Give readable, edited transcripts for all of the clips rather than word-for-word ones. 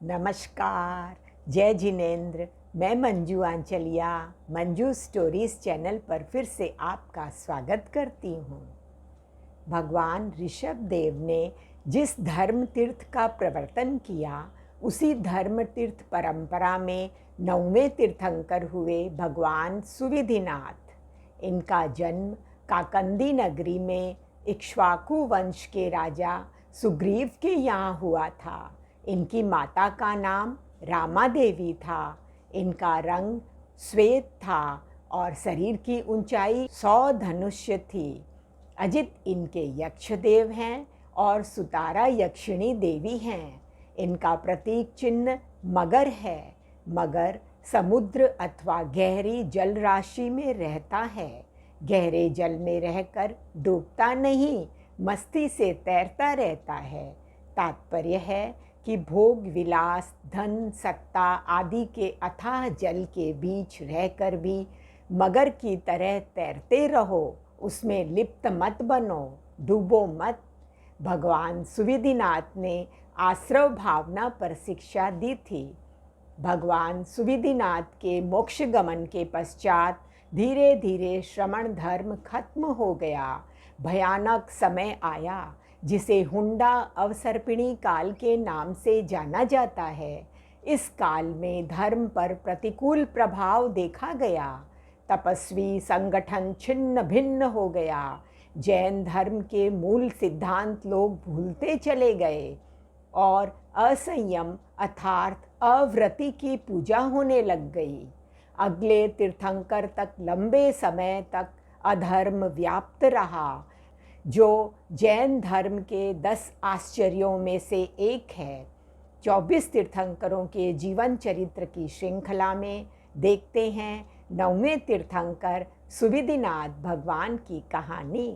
नमस्कार, जय जिनेन्द्र। मैं मंजू आंचलिया मंजू स्टोरीज चैनल पर फिर से आपका स्वागत करती हूँ। भगवान ऋषभ देव ने जिस धर्म तीर्थ का प्रवर्तन किया, उसी धर्म तीर्थ परंपरा में 9वें तीर्थंकर हुए भगवान सुविधिनाथ। इनका जन्म काकंदी नगरी में इक्ष्वाकु वंश के राजा सुग्रीव के यहाँ हुआ था। इनकी माता का नाम रामा देवी था। इनका रंग श्वेत था और शरीर की ऊंचाई 100 धनुष्य थी। अजित इनके यक्षदेव हैं और सुतारा यक्षिणी देवी हैं। इनका प्रतीक चिन्ह मगर है। मगर समुद्र अथवा गहरी जल राशि में रहता है। गहरे जल में रहकर डूबता नहीं, मस्ती से तैरता रहता है। तात्पर्य है कि भोग विलास, धन, सत्ता आदि के अथाह जल के बीच रहकर भी मगर की तरह तैरते रहो, उसमें लिप्त मत बनो, डूबो मत। भगवान सुविधिनाथ ने आश्रव भावना पर शिक्षा दी थी। भगवान सुविधिनाथ के मोक्ष गमन के पश्चात धीरे धीरे श्रमण धर्म खत्म हो गया। भयानक समय आया जिसे हुंडा अवसर्पिणी काल के नाम से जाना जाता है। इस काल में धर्म पर प्रतिकूल प्रभाव देखा गया। तपस्वी संगठन छिन्न भिन्न हो गया। जैन धर्म के मूल सिद्धांत लोग भूलते चले गए और असंयम अर्थात अव्रति की पूजा होने लग गई। अगले तीर्थंकर तक लंबे समय तक अधर्म व्याप्त रहा, जो जैन धर्म के 10 आश्चर्यों में से एक है। 24 तीर्थंकरों के जीवन चरित्र की श्रृंखला में देखते हैं 9वें तीर्थंकर सुविधिनाथ भगवान की कहानी।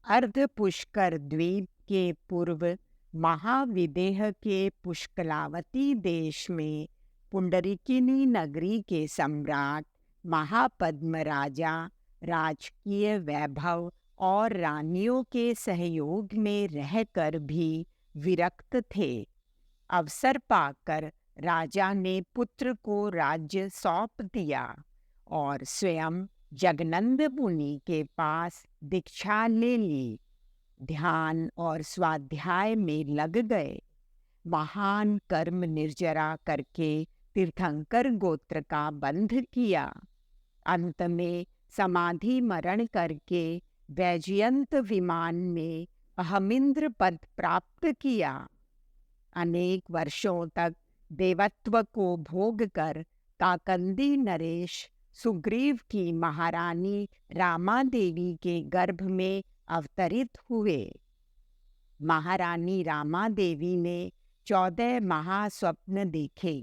अर्ध पुष्कर द्वीप के पूर्व महाविदेह के पुष्कलावती देश में पुंडरीकिनी नगरी के सम्राट महापद्म राजा राजकीय वैभव और रानियों के सहयोग में रहकर भी विरक्त थे। अवसर पाकर राजा ने पुत्र को राज्य सौंप दिया और स्वयं जगनंद मुनि के पास दीक्षा ले ली। ध्यान और स्वाध्याय में लग गए। महान कर्म निर्जरा करके तीर्थंकर गोत्र का बंध किया। अंत में समाधि मरण करके वैजयंत विमान में अहमिंद्र पद प्राप्त किया। अनेक वर्षों तक देवत्व को भोग कर काकंदी नरेश सुग्रीव की महारानी रामा देवी के गर्भ में अवतरित हुए। महारानी रामा देवी ने 14 महास्वप्न देखे।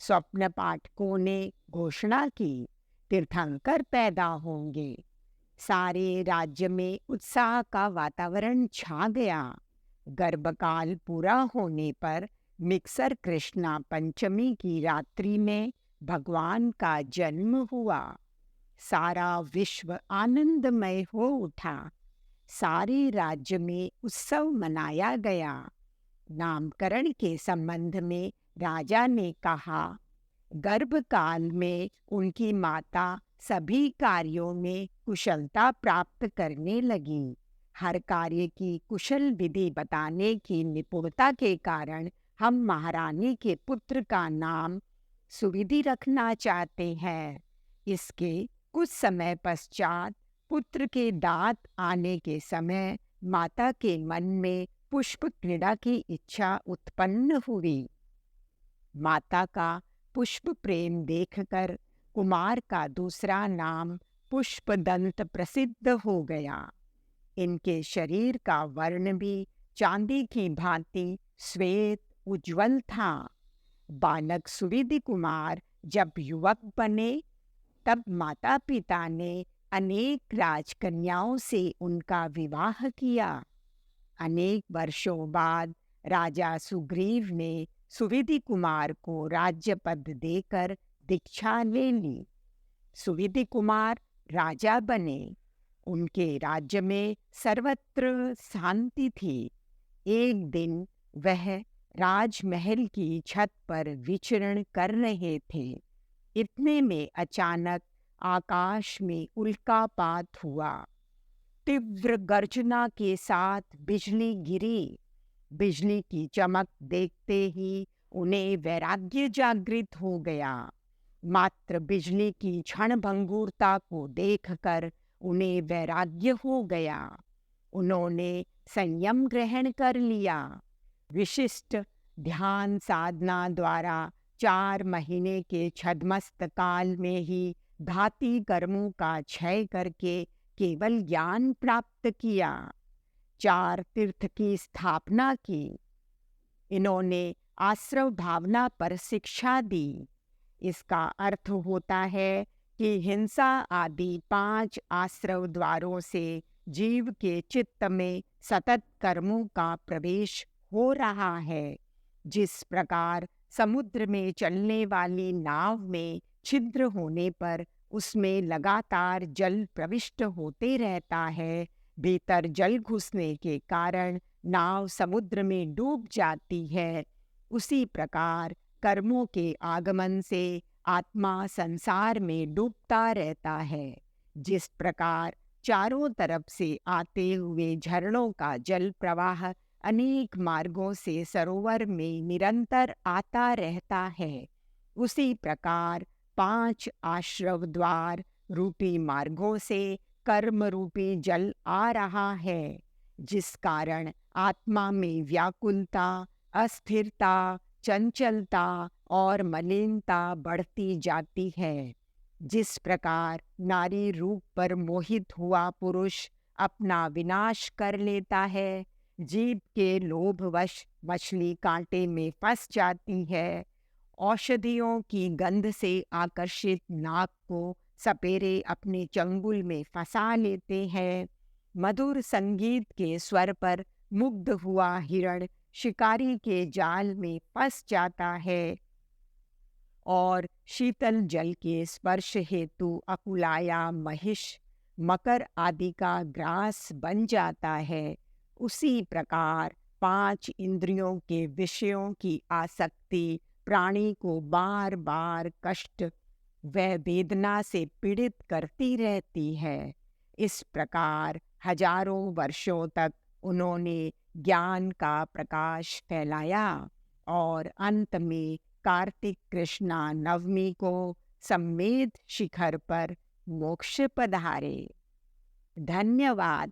स्वप्न पाठकों ने घोषणा की, तीर्थंकर पैदा होंगे। सारे राज्य में उत्साह का वातावरण छा गया। गर्भकाल पूरा होने पर मिक्सर कृष्णा पंचमी की रात्रि में भगवान का जन्म हुआ। सारा विश्व आनंदमय हो उठा। सारे राज्य में उत्सव मनाया गया। नामकरण के संबंध में राजा ने कहा, गर्भकाल में उनकी माता सभी कार्यों में कुशलता प्राप्त करने लगी। हर कार्य की कुशल विधि बताने की निपुणता के कारण हम महारानी के पुत्र का नाम सुविधि रखना चाहते हैं। इसके कुछ समय पश्चात पुत्र के दांत आने के समय माता के मन में पुष्प क्रीड़ा की इच्छा उत्पन्न हुई। माता का पुष्प प्रेम देखकर कुमार का दूसरा नाम पुष्पदंत प्रसिद्ध हो गया। इनके शरीर का वर्ण भी चांदी की भांति श्वेत उज्ज्वल था। बालक सुविधि कुमार जब युवक बने, तब माता पिता ने अनेक राजकन्याओं से उनका विवाह किया। अनेक वर्षों बाद राजा सुग्रीव ने सुविधि कुमार को राज्य पद देकर दीक्षा ले ली। सुविधि कुमार राजा बने। उनके राज्य में सर्वत्र शांति थी। एक दिन वह राजमहल की छत पर विचरण कर रहे थे। इतने में अचानक आकाश में उल्कापात हुआ। तीव्र गर्जना के साथ बिजली गिरी। बिजली की चमक देखते ही उन्हें वैराग्य जागृत हो गया। मात्र बिजली की क्षणभंगुरता को देखकर उन्हें वैराग्य हो गया। उन्होंने संयम ग्रहण कर लिया। विशिष्ट ध्यान साधना द्वारा 4 महीने के छद्मस्त काल में ही घाती कर्मों का क्षय करके केवल ज्ञान प्राप्त किया। 4 तीर्थ की स्थापना की। इन्होंने आश्रव भावना पर शिक्षा दी। इसका अर्थ होता है कि हिंसा आदि 5 आश्रव द्वारों से जीव के चित्त में सतत कर्मों का प्रवेश हो रहा है। जिस प्रकार समुद्र में चलने वाली नाव में छिद्र होने पर उसमें लगातार जल प्रविष्ट होते रहता है, भीतर जल घुसने के कारण नाव समुद्र में डूब जाती है, उसी प्रकार कर्मों के आगमन से आत्मा संसार में डूबता रहता है। जिस प्रकार चारों तरफ से आते हुए झरनों का जल प्रवाह अनेक मार्गों से सरोवर में निरंतर आता रहता है, उसी प्रकार 5 आश्रव द्वार रूपी मार्गों से कर्म रूपी जल आ रहा है, जिस कारण आत्मा में व्याकुलता, अस्थिरता, चंचलता और मलिनता बढ़ती जाती है। जिस प्रकार नारी रूप पर मोहित हुआ पुरुष अपना विनाश कर लेता है, जीभ के लोभवश मछली कांटे में फंस जाती है, औषधियों की गंध से आकर्षित नाग को सपेरे अपने चंगुल में फंसा लेते हैं, मधुर संगीत के स्वर पर मुग्ध हुआ हिरण शिकारी के जाल में फंस जाता है और शीतल जल के स्पर्श हेतु अकुलाया महिष मकर आदि का ग्रास बन जाता है, उसी प्रकार 5 इंद्रियों के विषयों की आसक्ति प्राणी को बार बार कष्ट व वेदना से पीड़ित करती रहती है। इस प्रकार हजारों वर्षों तक उन्होंने ज्ञान का प्रकाश फैलाया और अंत में कार्तिक कृष्णा नवमी को सम्मेद शिखर पर मोक्ष पधारे। धन्यवाद।